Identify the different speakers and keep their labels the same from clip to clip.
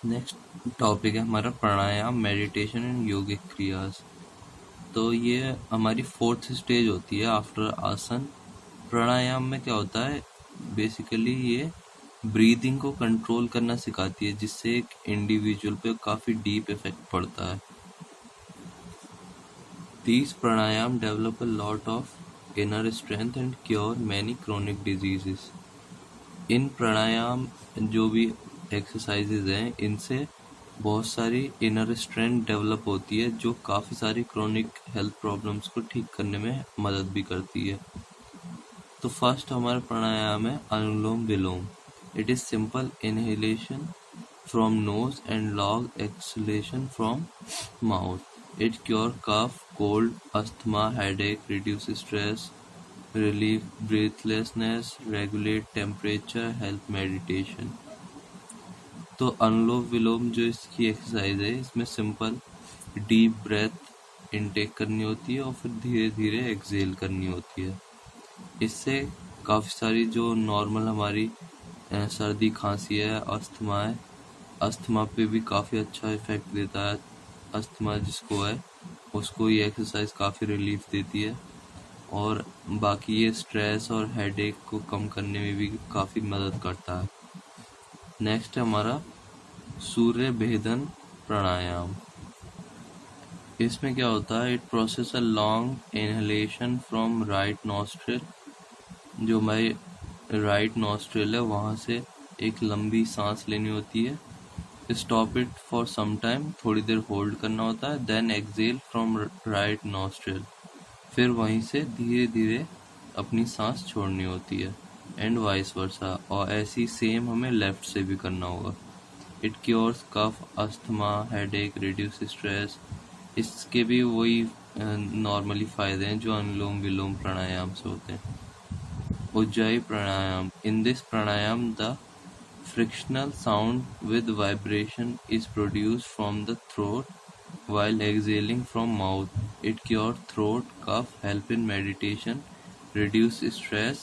Speaker 1: Next topic है हमारा प्राणायाम, meditation and योगिक क्रियाज। तो ये हमारी फोर्थ स्टेज होती है आफ्टर आसन। प्राणायाम में क्या होता है, बेसिकली ये ब्रीदिंग को कंट्रोल करना सिखाती है, जिससे एक इंडिविजुअल पे काफ़ी डीप इफेक्ट पड़ता है। These pranayam develop a lot of inner strength and cure many chronic diseases. इन प्राणायाम जो भी एक्सरसाइजेज हैं, इनसे बहुत सारी इनर स्ट्रेंथ डेवलप होती है, जो काफ़ी सारी क्रोनिक हेल्थ प्रॉब्लम्स को ठीक करने में मदद भी करती है। तो फर्स्ट हमारा प्राणायाम है anulom vilom. It is simple inhalation from nose and long exhalation from mouth. It cures cough, cold, asthma, headache, reduce stress, relieve breathlessness, regulate temperature, help meditation. तो अनुलोम विलोम जो इसकी एक्सरसाइज है, इसमें सिंपल डीप ब्रेथ इनटेक करनी होती है और फिर धीरे धीरे एक्सहेल करनी होती है। इससे काफ़ी सारी जो नॉर्मल हमारी सर्दी खांसी है, अस्थमा है, अस्थमा पे भी काफ़ी अच्छा इफेक्ट देता है। अस्थमा जिसको है उसको ये एक्सरसाइज काफ़ी रिलीफ देती है, और बाकी ये स्ट्रेस और हेडेक को कम करने में भी काफ़ी मदद करता है। नेक्स्ट है हमारा सूर्य भेदन प्राणायाम। इसमें क्या होता है, it process a long inhalation from right nostril. जो हमारी राइट नॉस्ट्रिल है वहाँ से एक लंबी सांस लेनी होती है। Stop it for some time, थोड़ी देर होल्ड करना होता है। Then exhale from right nostril, फिर वहीं से धीरे धीरे अपनी सांस छोड़नी होती है, एंड वाइस वर्सा। और ऐसी सेम हमें लेफ्ट से भी करना होगा। It cures cough, asthma, headache, reduce stress. इसके भी वही नॉर्मली फायदे हैं जो अनुलोम विलोम प्राणायाम से होते हैं। Ujjayi pranayam. In this pranayam the frictional sound with vibration is produced from the throat while exhaling from mouth. It cures throat cough, help in meditation, reduce stress,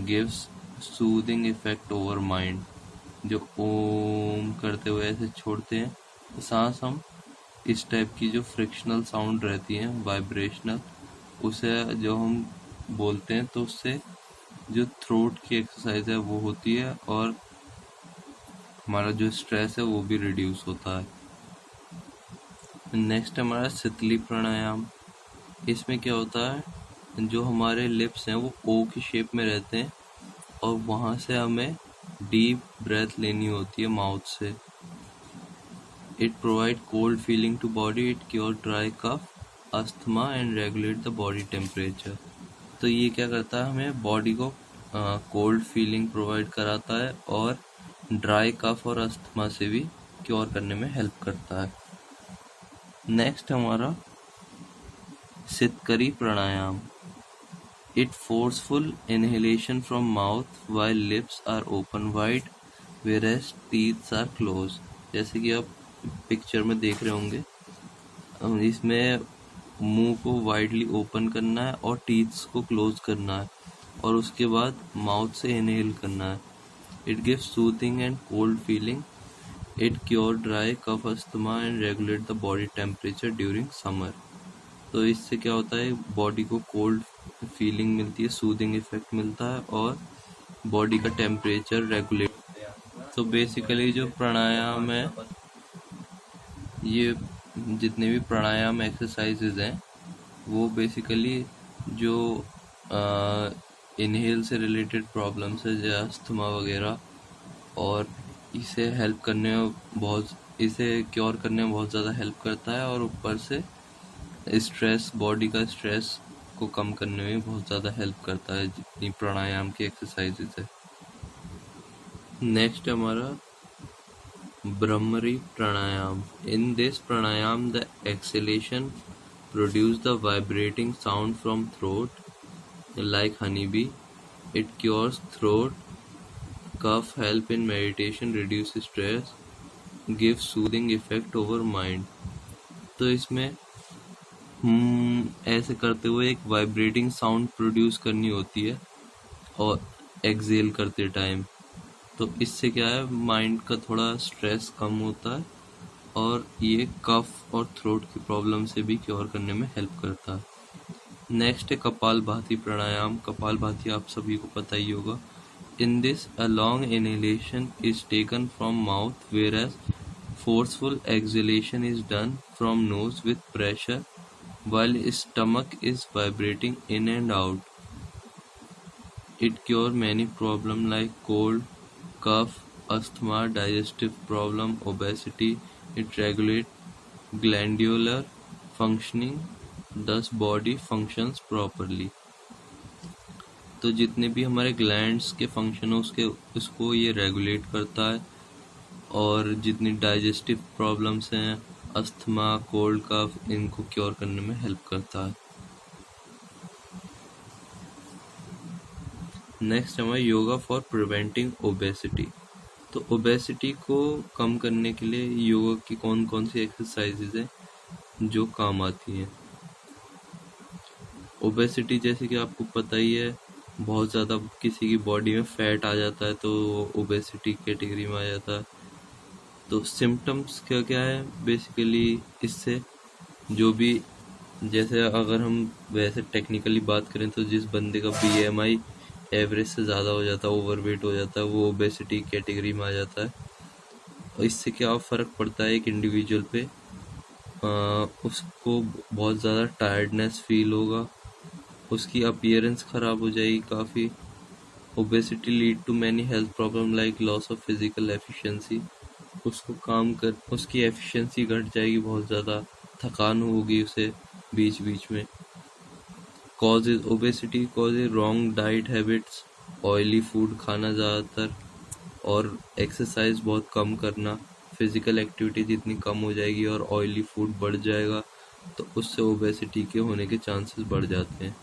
Speaker 1: gives soothing effect over mind. जो ओम करते हुए ऐसे छोड़ते हैं तो सांस, हम इस टाइप की जो फ्रिक्शनल साउंड रहती है, वाइब्रेशनल, उसे जो हम बोलते हैं, तो उससे जो थ्रोट की एक्सरसाइज है वो होती है, और हमारा जो स्ट्रेस है वो भी रिड्यूस होता है। नेक्स्ट हमारा शीतली प्राणायाम। इसमें क्या होता है, जो हमारे लिप्स हैं वो ओ की शेप में रहते हैं, और वहाँ से हमें डीप ब्रेथ लेनी होती है माउथ से। It provide cold feeling to body, it cure dry cough, asthma and regulate the body temperature. तो ये क्या करता है, हमें बॉडी को कोल्ड फीलिंग प्रोवाइड कराता है, और ड्राई कफ और अस्थमा से भी क्योर करने में हेल्प करता है। नेक्स्ट हमारा sitkari pranayam. It forceful inhalation from mouth while lips are open wide whereas teeths are close. जैसे कि आप पिक्चर में देख रहे होंगे, इसमें मुंह को वाइडली ओपन करना है और टीथ्स को क्लोज करना है, और उसके बाद माउथ से इनहेल करना है। It gives soothing and cold feeling. It cure dry cough, asthma and regulate the body temperature during summer. तो इससे क्या होता है, बॉडी को कोल्ड फीलिंग मिलती है, सूदिंग इफेक्ट मिलता है, और बॉडी का टेम्परेचर रेगुलेट। तो बेसिकली जो प्राणायाम है, ये जितने भी प्राणायाम एक्सरसाइजेज हैं वो बेसिकली जो इनहेल से रिलेटेड प्रॉब्लम्स है, जैसे अस्थमा वगैरह, और इसे हेल्प करने में इसे क्योर करने में बहुत ज़्यादा हेल्प करता है, और ऊपर से स्ट्रेस, बॉडी का स्ट्रेस को कम करने में बहुत ज़्यादा हेल्प करता है, जितनी प्राणायाम की एक्सरसाइजेज है। नेक्स्ट हमारा bhramari pranayam. In this pranayam the exhalation produce the vibrating sound from throat like honeybee. It cures throat cough, help in meditation, reduce stress, gives soothing effect over mind. तो इसमें ऐसे करते हुए एक वाइब्रेटिंग साउंड प्रोड्यूस करनी होती है, और एक्सहेल करते टाइम, तो इससे क्या है, माइंड का थोड़ा स्ट्रेस कम होता है और ये कफ और थ्रोट की प्रॉब्लम से भी क्योर करने में हेल्प करता है। नेक्स्ट है कपालभाति प्राणायाम। कपालभाति आप सभी को पता ही होगा। In this a long inhalation is taken from mouth whereas forceful exhalation is done from nose with pressure while stomach is vibrating in and out. It cures many problems like cold, cough, asthma, digestive problem, obesity. It regulates glandular functioning, thus body functions properly. तो जितने भी हमारे glands के function हो उसको ये regulate करता है, और जितनी डाइजेस्टिव प्रॉब्लम्स हैं, अस्थमा, कोल्ड, कफ, इनको क्योर करने में हेल्प करता है। नेक्स्ट हमारा योगा फॉर प्रिवेंटिंग ओबेसिटी। तो ओबेसिटी को कम करने के लिए योगा की कौन कौन सी एक्सरसाइजेज हैं जो काम आती हैं। ओबेसिटी जैसे कि आपको पता ही है, बहुत ज़्यादा किसी की बॉडी में फैट आ जाता है तो ओबेसिटी कैटेगरी में आ जाता है। तो सिम्टम्स क्या क्या है बेसिकली इससे, जो भी, जैसे अगर हम वैसे टेक्निकली बात करें तो जिस बंदे का BMI एवरेज से ज़्यादा हो जाता है, ओवरवेट हो जाता है, वो ओबेसिटी कैटेगरी में आ जाता है। और इससे क्या फ़र्क पड़ता है एक इंडिविजुअल पे, उसको बहुत ज़्यादा टायर्डनेस फील होगा, उसकी अपीयरेंस ख़राब हो जाएगी काफ़ी। Obesity lead to many health problem like loss of physical efficiency. उसकी एफिशिएंसी घट जाएगी, बहुत ज़्यादा थकान होगी उसे बीच बीच में। Causes obesity causes wrong diet habits, oily food खाना ज़्यादातर, और एक्सरसाइज बहुत कम करना। फिजिकल एक्टिविटी जितनी कम हो जाएगी और ऑयली फूड बढ़ जाएगा तो उससे ओबेसिटी के होने के चांसेस बढ़ जाते हैं।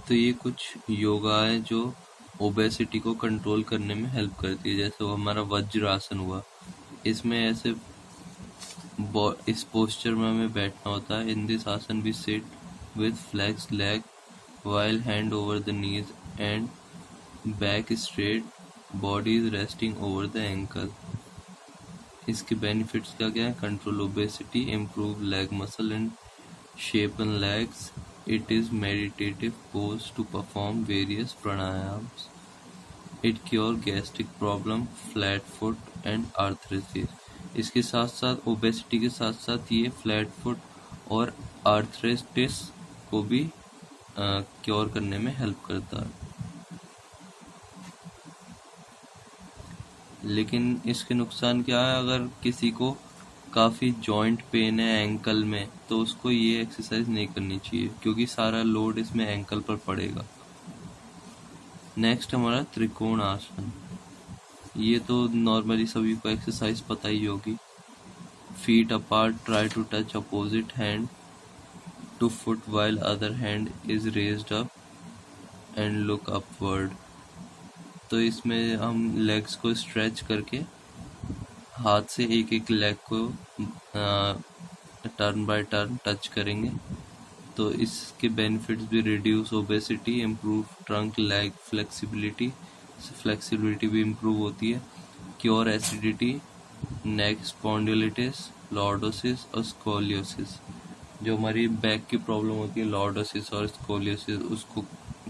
Speaker 1: तो ये कुछ योगा है जो ओबेसिटी को कंट्रोल करने में हेल्प करती है। जैसे वो हमारा वज्रासन हुआ, इसमें ऐसे इस पोस्चर में हमें बैठना होता है। In this asana we sit with flex leg while hand over the knees and back straight, body is resting over the ankle. इसके बेनिफिट्स क्या क्या है? Control obesity, improve leg muscle and shapen legs. It is meditative pose to perform various pranayams. It cure gastric problem, flat foot and arthritis. इसके साथ साथ obesity के साथ साथ ये फ्लैट फुट और आर्थराइटिस को भी क्योर करने में हेल्प करता है। लेकिन इसके नुकसान क्या है? अगर किसी को काफ़ी जॉइंट पेन है एंकल में तो उसको ये एक्सरसाइज नहीं करनी चाहिए, क्योंकि सारा लोड इसमें एंकल पर पड़ेगा। नेक्स्ट हमारा त्रिकोण आसन। ये तो नॉर्मली सभी को एक्सरसाइज पता ही होगी। Feet apart, try to touch opposite hand to foot while other hand is raised up and look upward. तो इसमें हम लेग्स को स्ट्रेच करके हाथ से एक एक लेग को टर्न बाय टर्न टच करेंगे। तो इसके बेनिफिट्स भी reduce obesity, improve trunk leg flexibility भी इम्प्रूव होती है, क्योर एसिडिटी, नेक स्पॉन्डिलिटिस, लॉर्डोसिस और स्कोलियोसिस। जो हमारी बैक की प्रॉब्लम होती है लॉर्डोसिस और स्कोलियोसिस, उसको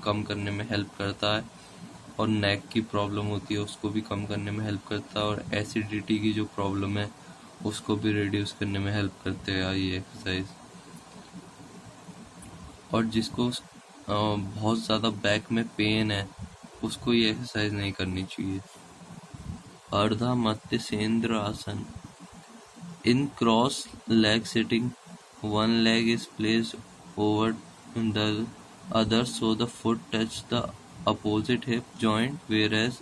Speaker 1: कम करने में हेल्प करता है, और नेक की प्रॉब्लम होती है उसको भी कम करने में हेल्प करता है, और एसिडिटी की जो प्रॉब्लम है उसको भी रिड्यूस करने में हेल्प करते हैं ये एक्सरसाइज। और जिसको बहुत ज़्यादा बैक में पेन है उसको ये एक्सरसाइज नहीं करनी चाहिए। Ardha Matsyendra asana. In cross leg sitting, one leg is placed over the other so the foot touch the opposite hip joint whereas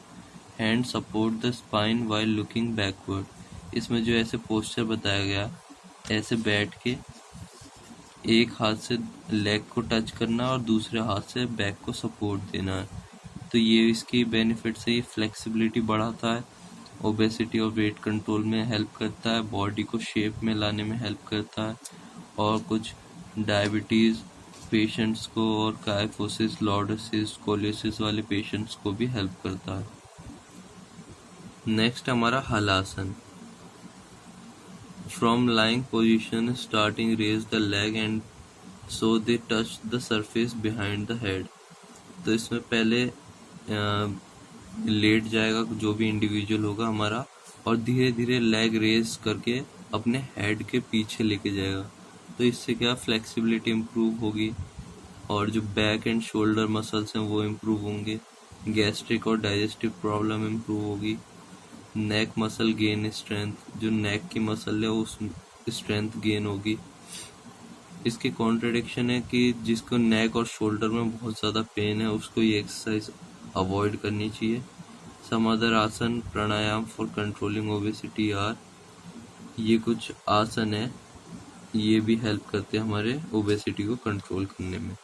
Speaker 1: hands support the spine while looking backward. इसमें जो ऐसे पोस्चर बताया गया, ऐसे बैठ के एक हाथ से लेग को टच करना और दूसरे हाथ से बैक को सपोर्ट देना है। तो ये इसकी बेनिफिट से ये फ्लेक्सिबिलिटी बढ़ाता है, ओबेसिटी और वेट कंट्रोल में हेल्प करता है, बॉडी को शेप में लाने में हेल्प करता है, और कुछ डायबिटीज़ पेशेंट्स को और काइफोसिस, लॉर्डोसिस, स्कोलियोसिस वाले पेशेंट्स को भी हेल्प करता है। नेक्स्ट हमारा Halasana. From lying position starting raise the leg and so they touch the surface behind the head. तो इसमें पहले लेट जाएगा जो भी इंडिविजुअल होगा हमारा, और धीरे धीरे लेग रेज करके अपने हेड के पीछे लेके जाएगा। तो इससे क्या फ्लेक्सिबिलिटी इम्प्रूव होगी, और जो बैक एंड शोल्डर मसल्स हैं वो इम्प्रूव होंगे, गैस्ट्रिक और डाइजेस्टिव प्रॉब्लम इम्प्रूव होगी, नेक मसल गेन स्ट्रेंथ, जो नेक की मसल है उस स्ट्रेंथ गेन होगी। इसके कॉन्ट्रडिक्शन है कि जिसको नेक और शोल्डर में बहुत ज़्यादा पेन है उसको ये एक्सरसाइज अवॉइड करनी चाहिए। सम अदर आसन प्राणायाम फॉर कंट्रोलिंग ओबेसिटी आर, ये कुछ आसन है, ये भी हेल्प करते हैं हमारे ओबेसिटी को कंट्रोल करने में।